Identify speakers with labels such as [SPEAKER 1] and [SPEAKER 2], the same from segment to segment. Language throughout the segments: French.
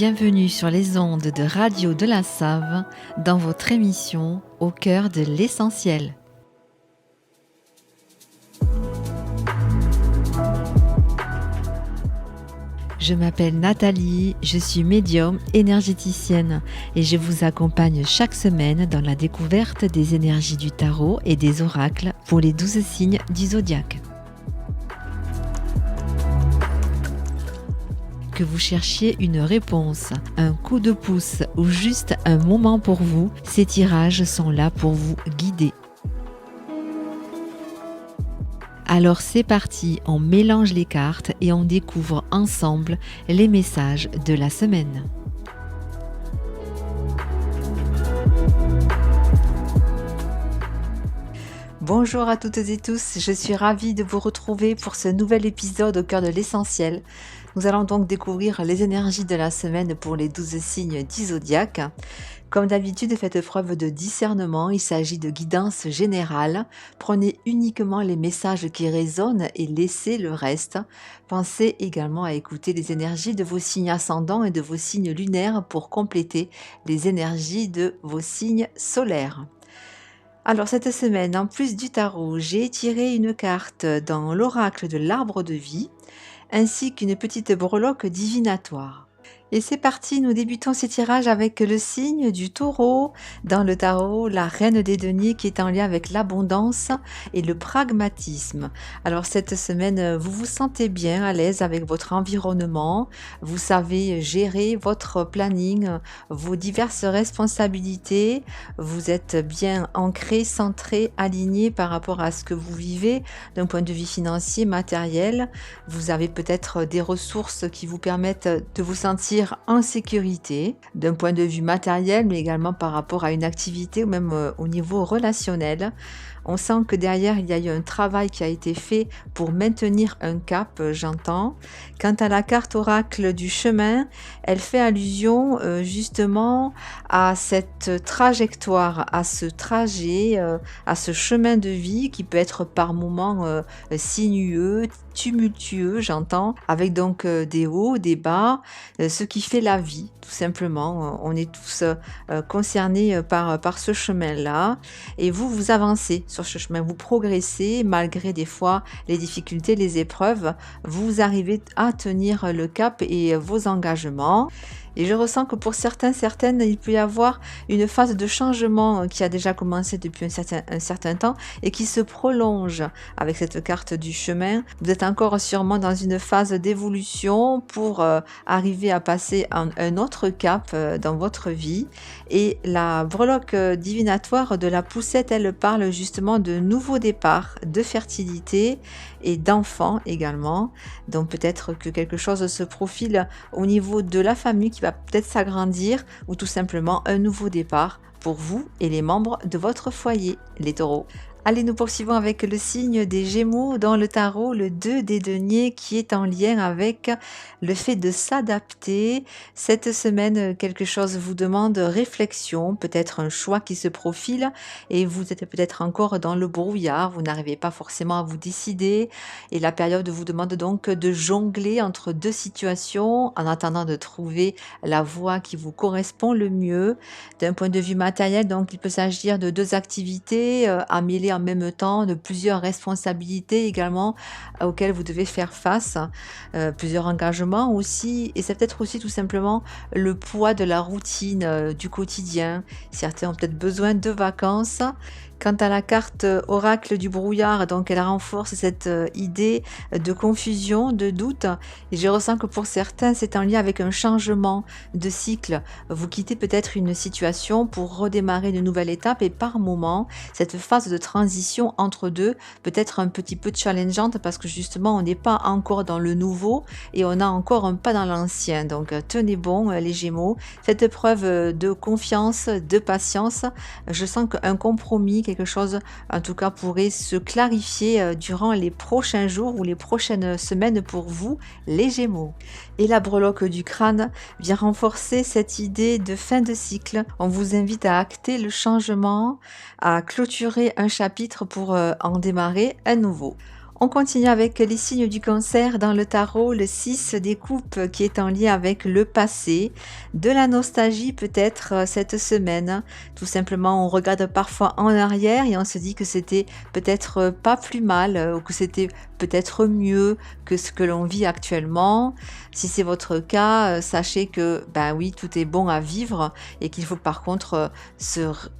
[SPEAKER 1] Bienvenue sur les ondes de Radio de la Save dans votre émission Au cœur de l'essentiel. Je m'appelle Nathalie, je suis médium énergéticienne et je vous accompagne chaque semaine dans la découverte des énergies du tarot et des oracles pour les 12 signes du zodiaque. Que vous cherchiez une réponse, un coup de pouce ou juste un moment pour vous, ces tirages sont là pour vous guider. Alors c'est parti, on mélange les cartes et on découvre ensemble les messages de la semaine. Bonjour à toutes et tous, je suis ravie de vous retrouver pour ce nouvel épisode au cœur de l'essentiel. Nous allons donc découvrir les énergies de la semaine pour les 12 signes du zodiaque. Comme d'habitude, faites preuve de discernement, il s'agit de guidance générale. Prenez uniquement les messages qui résonnent et laissez le reste. Pensez également à écouter les énergies de vos signes ascendants et de vos signes lunaires pour compléter les énergies de vos signes solaires. Alors cette semaine, en plus du tarot, j'ai tiré une carte dans l'oracle de l'arbre de vie, ainsi qu'une petite breloque divinatoire. Et c'est parti, nous débutons ces tirages avec le signe du taureau. Dans le tarot, la reine des deniers qui est en lien avec l'abondance et le pragmatisme. Alors cette semaine, vous vous sentez bien à l'aise avec votre environnement. Vous savez gérer votre planning, vos diverses responsabilités. Vous êtes bien ancré, centré, aligné par rapport à ce que vous vivez d'un point de vue financier, matériel. Vous avez peut-être des ressources qui vous permettent de vous sentir en sécurité d'un point de vue matériel, mais également par rapport à une activité ou même au niveau relationnel. On sent que derrière, il y a eu un travail qui a été fait pour maintenir un cap, j'entends. Quant à la carte oracle du chemin, elle fait allusion justement à cette trajectoire, à ce trajet, à ce chemin de vie qui peut être par moments sinueux, tumultueux, j'entends, avec donc des hauts, des bas, ce qui fait la vie, tout simplement. On est tous concernés par ce chemin-là, et vous avancez sur ce chemin, vous progressez malgré des fois les difficultés, les épreuves, vous arrivez à tenir le cap et vos engagements. Et je ressens que pour certaines, il peut y avoir une phase de changement qui a déjà commencé depuis un certain temps et qui se prolonge avec cette carte du chemin. Vous êtes encore sûrement dans une phase d'évolution pour arriver à passer un autre cap dans votre vie. Et la breloque divinatoire de la poussette, elle parle justement de nouveaux départs, de fertilité et d'enfants également. Donc peut-être que quelque chose se profile au niveau de la famille qui va peut-être s'agrandir, ou tout simplement un nouveau départ pour vous et les membres de votre foyer, les taureaux. Allez, nous poursuivons avec le signe des Gémeaux dans le tarot, le 2 des deniers qui est en lien avec le fait de s'adapter. Cette semaine, quelque chose vous demande réflexion, peut-être un choix qui se profile et vous êtes peut-être encore dans le brouillard, vous n'arrivez pas forcément à vous décider et la période vous demande donc de jongler entre deux situations en attendant de trouver la voie qui vous correspond le mieux. D'un point de vue matériel, donc il peut s'agir de deux activités à mêler en même temps, de plusieurs responsabilités également auxquelles vous devez faire face, plusieurs engagements aussi, et c'est peut-être aussi tout simplement le poids de la routine du quotidien. Certains ont peut-être besoin de vacances. Quant à la carte oracle du brouillard, donc elle renforce cette idée de confusion, de doute, et je ressens que pour certains c'est en lien avec un changement de cycle. Vous quittez peut-être une situation pour redémarrer une nouvelle étape, et par moment cette phase de transition entre deux peut être un petit peu challengeante parce que justement on n'est pas encore dans le nouveau et on a encore un pas dans l'ancien. Donc tenez bon les Gémeaux, faites preuve de confiance, de patience. Je sens qu'un compromis, quelque chose en tout cas pourrait se clarifier durant les prochains jours ou les prochaines semaines pour vous les Gémeaux. Et la breloque du crâne vient renforcer cette idée de fin de cycle. On vous invite à acter le changement, à clôturer un chapitre pour en démarrer un nouveau. On continue avec les signes du cancer dans le tarot, le 6 des coupes qui est en lien avec le passé, de la nostalgie peut-être cette semaine. Tout simplement, on regarde parfois en arrière et on se dit que c'était peut-être pas plus mal ou que c'était peut-être mieux que ce que l'on vit actuellement. Si c'est votre cas, sachez que ben oui, tout est bon à vivre et qu'il faut par contre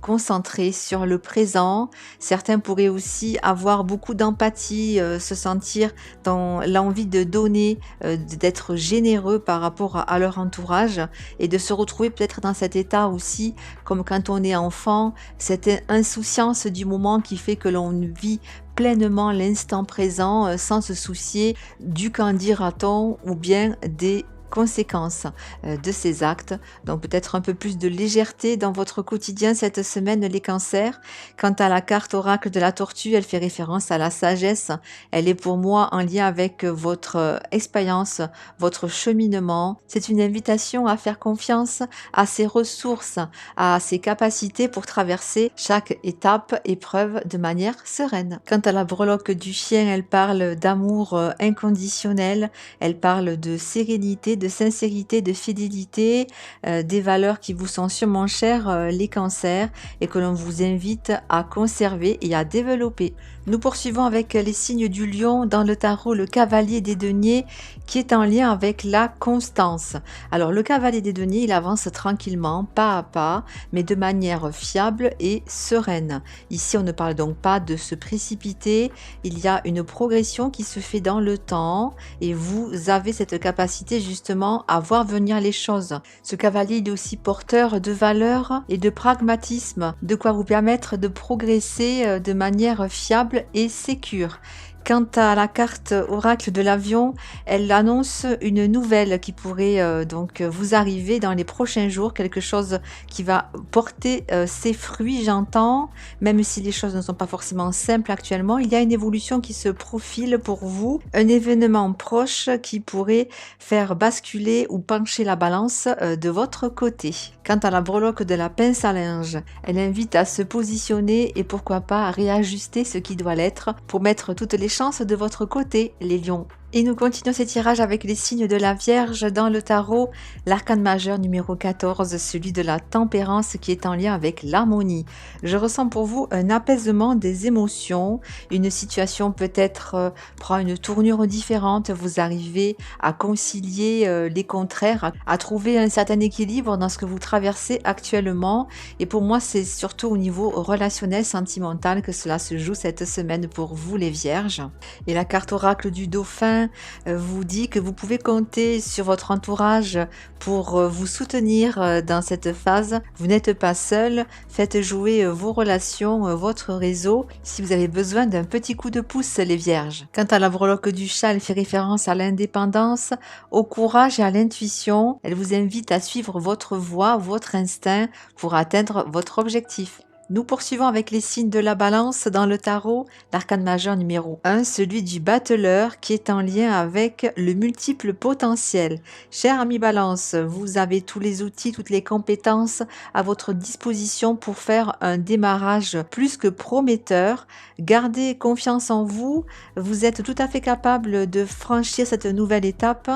[SPEAKER 1] concentrer sur le présent. Certains pourraient aussi avoir beaucoup d'empathie, se sentir dans l'envie de donner, d'être généreux par rapport à leur entourage et de se retrouver peut-être dans cet état aussi, comme quand on est enfant, cette insouciance du moment qui fait que l'on vit pleinement l'instant présent sans se soucier du qu'en dira-t-on ou bien des conséquences de ces actes. Donc peut-être un peu plus de légèreté dans votre quotidien cette semaine, les cancers. Quant à la carte oracle de la tortue, elle fait référence à la sagesse. Elle est pour moi en lien avec votre expérience, votre cheminement. C'est une invitation à faire confiance à ses ressources, à ses capacités pour traverser chaque étape, épreuve de manière sereine. Quant à la breloque du chien, elle parle d'amour inconditionnel, elle parle de sérénité, de sincérité, de fidélité, des valeurs qui vous sont sûrement chères, les cancers, et que l'on vous invite à conserver et à développer. Nous poursuivons avec les signes du lion dans le tarot, le cavalier des deniers qui est en lien avec la constance. Alors le cavalier des deniers, il avance tranquillement, pas à pas, mais de manière fiable et sereine. Ici, on ne parle donc pas de se précipiter, il y a une progression qui se fait dans le temps et vous avez cette capacité justement à voir venir les choses. Ce cavalier, il est aussi porteur de valeurs et de pragmatisme, de quoi vous permettre de progresser de manière fiable et sécure. Quant à la carte oracle de l'avion, elle annonce une nouvelle qui pourrait donc vous arriver dans les prochains jours, quelque chose qui va porter ses fruits, j'entends, même si les choses ne sont pas forcément simples actuellement, il y a une évolution qui se profile pour vous, un événement proche qui pourrait faire basculer ou pencher la balance de votre côté. Quant à la breloque de la pince à linge, elle invite à se positionner et pourquoi pas à réajuster ce qui doit l'être pour mettre toutes les chances de votre côté, les lions. Et nous continuons ces tirages avec les signes de la Vierge dans le tarot, l'arcane majeur numéro 14, celui de la tempérance qui est en lien avec l'harmonie. Je ressens pour vous un apaisement des émotions, une situation peut-être prend une tournure différente, vous arrivez à concilier les contraires, à trouver un certain équilibre dans ce que vous traversez actuellement. Et pour moi, c'est surtout au niveau relationnel, sentimental que cela se joue cette semaine pour vous les Vierges. Et la carte oracle du dauphin vous dit que vous pouvez compter sur votre entourage pour vous soutenir dans cette phase. Vous n'êtes pas seul, faites jouer vos relations, votre réseau, si vous avez besoin d'un petit coup de pouce, les Vierges. Quant à la breloque du chat, elle fait référence à l'indépendance, au courage et à l'intuition. Elle vous invite à suivre votre voie, votre instinct pour atteindre votre objectif. Nous poursuivons avec les signes de la balance dans le tarot, l'arcane majeur numéro 1, celui du battleur qui est en lien avec le multiple potentiel. Cher ami balance, vous avez tous les outils, toutes les compétences à votre disposition pour faire un démarrage plus que prometteur. Gardez confiance en vous, vous êtes tout à fait capable de franchir cette nouvelle étape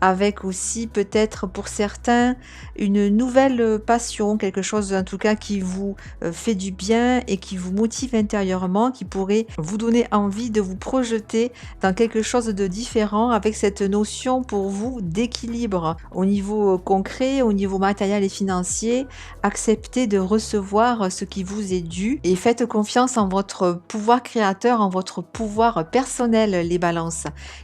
[SPEAKER 1] avec aussi peut-être pour certains une nouvelle passion, quelque chose en tout cas qui vous fait du bien et qui vous motive intérieurement, qui pourrait vous donner envie de vous projeter dans quelque chose de différent avec cette notion pour vous d'équilibre au niveau concret, au niveau matériel et financier. Acceptez de recevoir ce qui vous est dû et faites confiance en votre pouvoir créateur, en votre pouvoir personnel, les balances.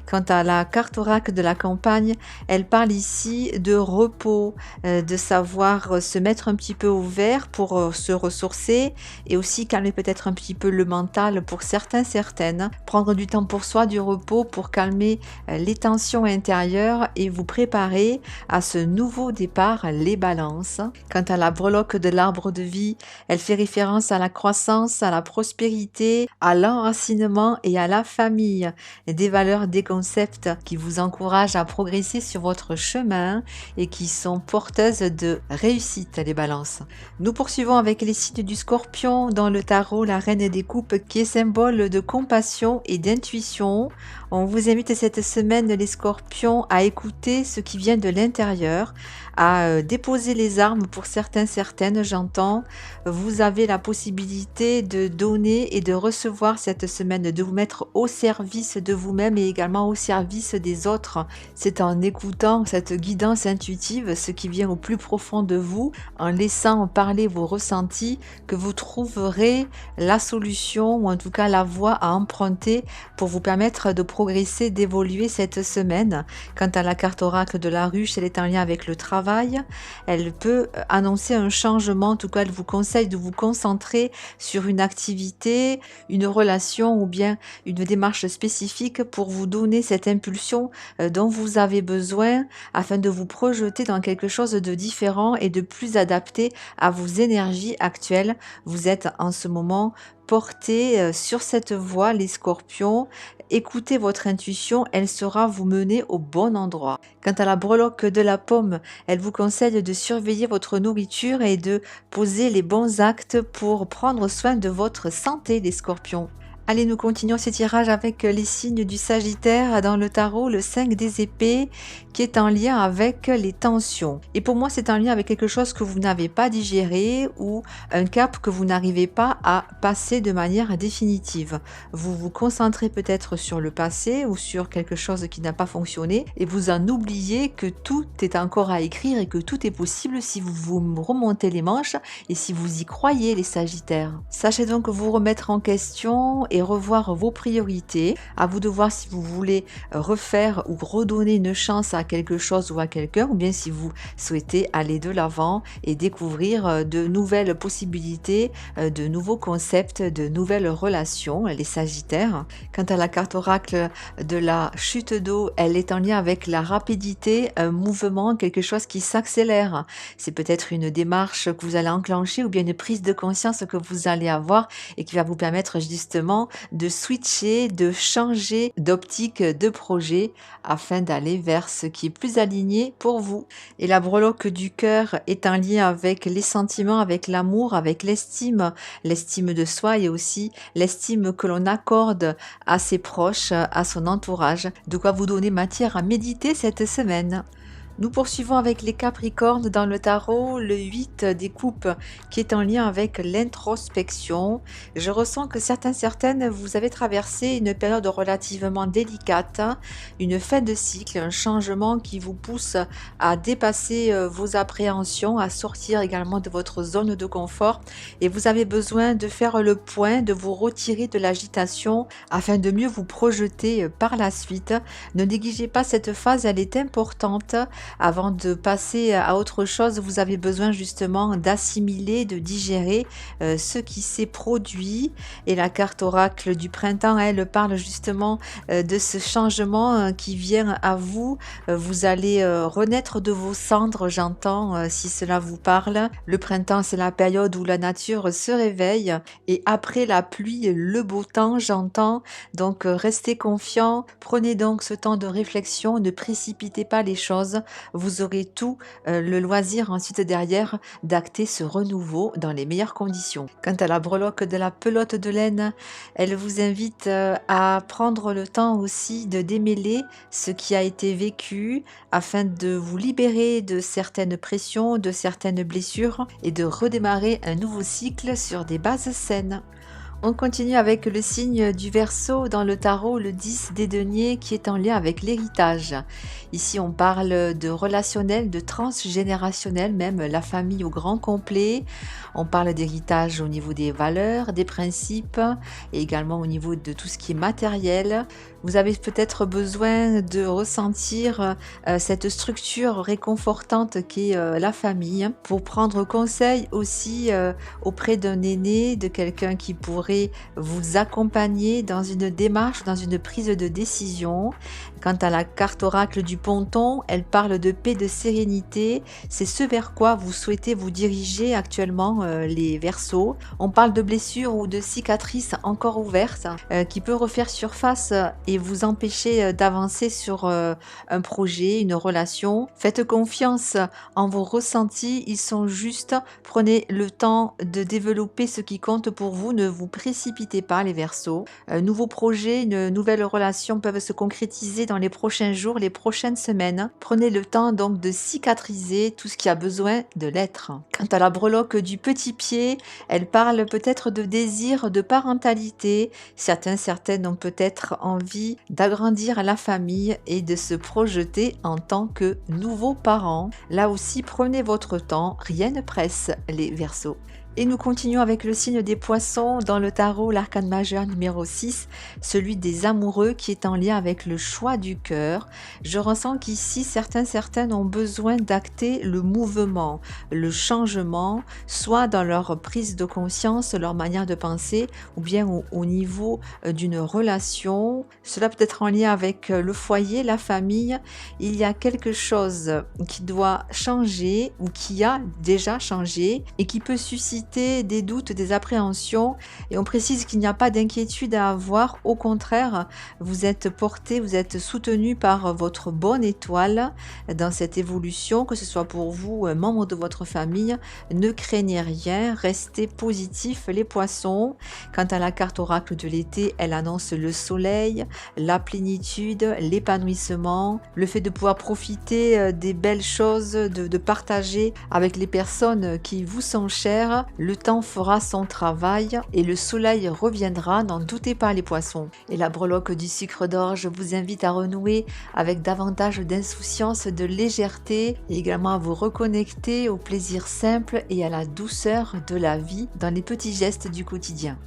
[SPEAKER 1] Quant à la carte oracle de la campagne, elle parle ici de repos, de savoir se mettre un petit peu au vert pour se ressourcer et aussi calmer peut-être un petit peu le mental pour certains, certaines. Prendre du temps pour soi, du repos pour calmer les tensions intérieures et vous préparer à ce nouveau départ, les balances. Quant à la breloque de l'arbre de vie, elle fait référence à la croissance, à la prospérité, à l'enracinement et à la famille. Des valeurs, des concepts qui vous encouragent à progresser sur votre chemin et qui sont porteuses de réussite, les balances. Nous poursuivons avec les signes du scorpion Scorpion dans le tarot, la reine des coupes, qui est symbole de compassion et d'intuition. On vous invite cette semaine, les scorpions, à écouter ce qui vient de l'intérieur, à déposer les armes pour certains, certaines, j'entends. Vous avez la possibilité de donner et de recevoir cette semaine, de vous mettre au service de vous-même et également au service des autres. C'est en écoutant cette guidance intuitive, ce qui vient au plus profond de vous, en laissant parler vos ressentis, que vous trouverez la solution ou en tout cas la voie à emprunter pour vous permettre de progresser, d'évoluer cette semaine. Quant à la carte oracle de la ruche, elle est en lien avec le travail. Elle peut annoncer un changement, en tout cas elle vous conseille de vous concentrer sur une activité, une relation ou bien une démarche spécifique pour vous donner cette impulsion dont vous avez besoin afin de vous projeter dans quelque chose de différent et de plus adapté à vos énergies actuelles. Vous êtes en ce moment porté sur cette voie, les scorpions. Écoutez votre intuition, elle saura vous mener au bon endroit. Quant à la breloque de la pomme, elle vous conseille de surveiller votre nourriture et de poser les bons actes pour prendre soin de votre santé, les scorpions. Allez, nous continuons ces tirages avec les signes du Sagittaire dans le tarot, le 5 des épées, qui est en lien avec les tensions. Et pour moi, c'est en lien avec quelque chose que vous n'avez pas digéré ou un cap que vous n'arrivez pas à passer de manière définitive. Vous vous concentrez peut-être sur le passé ou sur quelque chose qui n'a pas fonctionné et vous en oubliez que tout est encore à écrire et que tout est possible si vous vous remontez les manches et si vous y croyez, les Sagittaires. Sachez donc vous remettre en question et revoir vos priorités. À vous de voir si vous voulez refaire ou redonner une chance à quelque chose ou à quelqu'un, ou bien si vous souhaitez aller de l'avant et découvrir de nouvelles possibilités, de nouveaux concepts, de nouvelles relations, les Sagittaires. Quant à la carte oracle de la chute d'eau, elle est en lien avec la rapidité, un mouvement, quelque chose qui s'accélère. C'est peut-être une démarche que vous allez enclencher ou bien une prise de conscience que vous allez avoir et qui va vous permettre justement de switcher, de changer d'optique, de projet afin d'aller vers ce qui est plus aligné pour vous. Et la breloque du cœur est en lien avec les sentiments, avec l'amour, avec l'estime de soi et aussi l'estime que l'on accorde à ses proches, à son entourage. De quoi vous donner matière à méditer cette semaine. Nous poursuivons avec les Capricornes dans le tarot, le 8 des coupes qui est en lien avec l'introspection. Je ressens que certaines, vous avez traversé une période relativement délicate, une fin de cycle, un changement qui vous pousse à dépasser vos appréhensions, à sortir également de votre zone de confort et vous avez besoin de faire le point, de vous retirer de l'agitation afin de mieux vous projeter par la suite. Ne négligez pas cette phase, elle est importante. Avant de passer à autre chose, vous avez besoin justement d'assimiler, de digérer ce qui s'est produit. Et la carte oracle du printemps, elle parle justement de ce changement qui vient à vous. Vous allez renaître de vos cendres, j'entends, si cela vous parle. Le printemps, c'est la période où la nature se réveille. Et après la pluie, le beau temps, j'entends. Donc restez confiants, prenez donc ce temps de réflexion, ne précipitez pas les choses. Vous aurez tout le loisir ensuite derrière d'acter ce renouveau dans les meilleures conditions. Quant à la breloque de la pelote de laine, elle vous invite à prendre le temps aussi de démêler ce qui a été vécu afin de vous libérer de certaines pressions, de certaines blessures et de redémarrer un nouveau cycle sur des bases saines. On continue avec le signe du Verseau dans le tarot, le 10 des deniers qui est en lien avec l'héritage. Ici, on parle de relationnel, de transgénérationnel, même la famille au grand complet. On parle d'héritage au niveau des valeurs, des principes et également au niveau de tout ce qui est matériel. Vous avez peut-être besoin de ressentir cette structure réconfortante qu'est la famille pour prendre conseil aussi auprès d'un aîné, de quelqu'un qui pourrait pourrait vous accompagner dans une démarche, dans une prise de décision. Quant à la carte oracle du ponton, elle parle de paix, de sérénité. C'est ce vers quoi vous souhaitez vous diriger actuellement, les Verseaux. On parle de blessures ou de cicatrices encore ouvertes qui peut refaire surface et vous empêcher d'avancer sur un projet, une relation. Faites confiance en vos ressentis, ils sont justes. Prenez le temps de développer ce qui compte pour vous. Ne vous précipitez pas, les Verseaux. Un nouveau projet, une nouvelle relation peuvent se concrétiser dans les prochains jours, les prochaines semaines. Prenez le temps donc de cicatriser tout ce qui a besoin de l'être. Quant à la breloque du petit pied, elle parle peut-être de désir de parentalité. Certaines ont peut-être envie d'agrandir la famille et de se projeter en tant que nouveaux parents. Là aussi, prenez votre temps, rien ne presse, les Verseaux. Et nous continuons avec le signe des Poissons dans le tarot, l'arcane majeur numéro 6, celui des amoureux qui est en lien avec le choix du cœur. Je ressens qu'ici, certaines ont besoin d'acter le mouvement, le changement, soit dans leur prise de conscience, leur manière de penser, ou bien au niveau d'une relation. Cela peut être en lien avec le foyer, la famille. Il y a quelque chose qui doit changer ou qui a déjà changé et qui peut susciter des doutes, des appréhensions, et on précise qu'il n'y a pas d'inquiétude à avoir. Au contraire, vous êtes porté, vous êtes soutenu par votre bonne étoile dans cette évolution, que ce soit pour vous, membre de votre famille. Ne craignez rien, restez positif, les Poissons. Quant à la carte oracle de l'été, elle annonce le soleil, la plénitude, l'épanouissement, le fait de pouvoir profiter des belles choses, de partager avec les personnes qui vous sont chères. Le temps fera son travail et le soleil reviendra, n'en doutez pas, les Poissons. Et la breloque du sucre d'orge, je vous invite à renouer avec davantage d'insouciance, de légèreté, et également à vous reconnecter au plaisir simple et à la douceur de la vie dans les petits gestes du quotidien.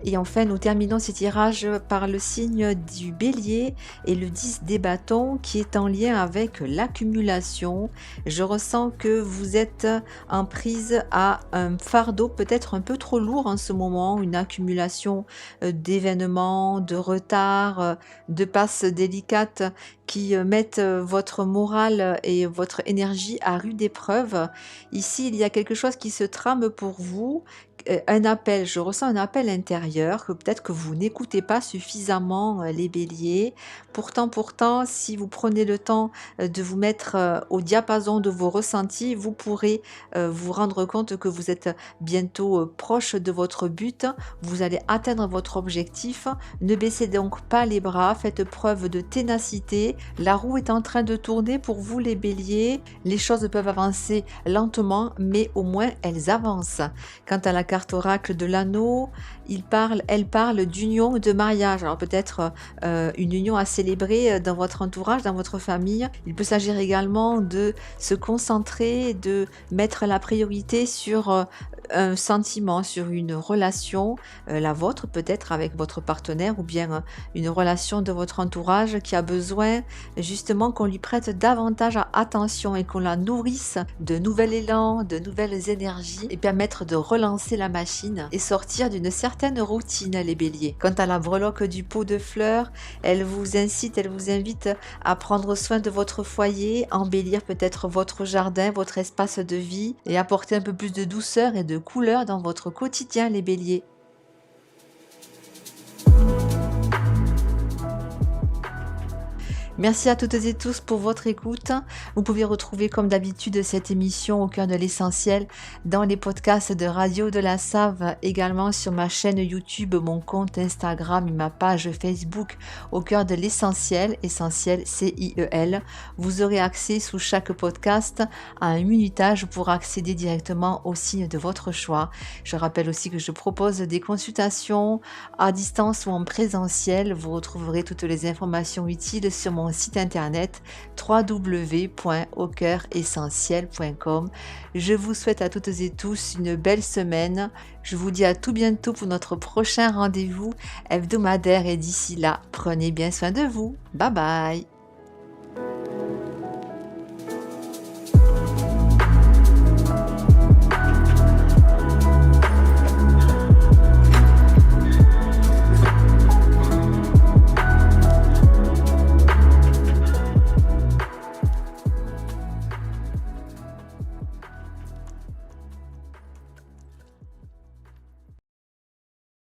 [SPEAKER 1] Et enfin, nous terminons ces tirages par le signe du Bélier et le 10 des bâtons qui est en lien avec l'accumulation. Je ressens que vous êtes en prise à un fardeau peut-être un peu trop lourd en ce moment, une accumulation d'événements, de retards, de passes délicates qui mettent votre morale et votre énergie à rude épreuve. Ici, il y a quelque chose qui se trame pour vous, un appel, je ressens un appel intérieur, que peut-être que vous n'écoutez pas suffisamment les béliers. Pourtant, si vous prenez le temps de vous mettre au diapason de vos ressentis, vous pourrez vous rendre compte que vous êtes bientôt proche de votre but, vous allez atteindre votre objectif. Ne baissez donc pas les bras, faites preuve de ténacité. La roue est en train de tourner pour vous, les béliers. Les choses peuvent avancer lentement, mais au moins elles avancent. Quant à la carte oracle de l'anneau, elle parle d'union, de mariage. Alors peut-être une union à célébrer dans votre entourage, dans votre famille. Il peut s'agir également de se concentrer, de mettre la priorité sur un sentiment, sur une relation, la vôtre peut-être avec votre partenaire, ou bien une relation de votre entourage qui a besoin justement qu'on lui prête davantage attention et qu'on la nourrisse de nouvel élan, de nouvelles énergies, et permettre de relancer la machine et sortir d'une certaine routine, les béliers. Quant à la breloque du pot de fleurs, elle vous incite, elle vous invite à prendre soin de votre foyer, embellir peut-être votre jardin, votre espace de vie, et apporter un peu plus de douceur et de couleur dans votre quotidien, les béliers. Merci à toutes et tous pour votre écoute. Vous pouvez retrouver comme d'habitude cette émission au cœur de l'essentiel dans les podcasts de Radio de la Save, également sur ma chaîne YouTube, mon compte Instagram et ma page Facebook au cœur de l'essentiel, essentiel CIEL. Vous aurez accès sous chaque podcast à un minutage pour accéder directement au signe de votre choix. Je rappelle aussi que je propose des consultations à distance ou en présentiel. Vous retrouverez toutes les informations utiles sur mon site internet www.aucoeuressentiel.com. Je vous souhaite à toutes et tous une belle semaine. Je vous dis à tout bientôt pour notre prochain rendez-vous hebdomadaire et d'ici là, prenez bien soin de vous. Bye bye.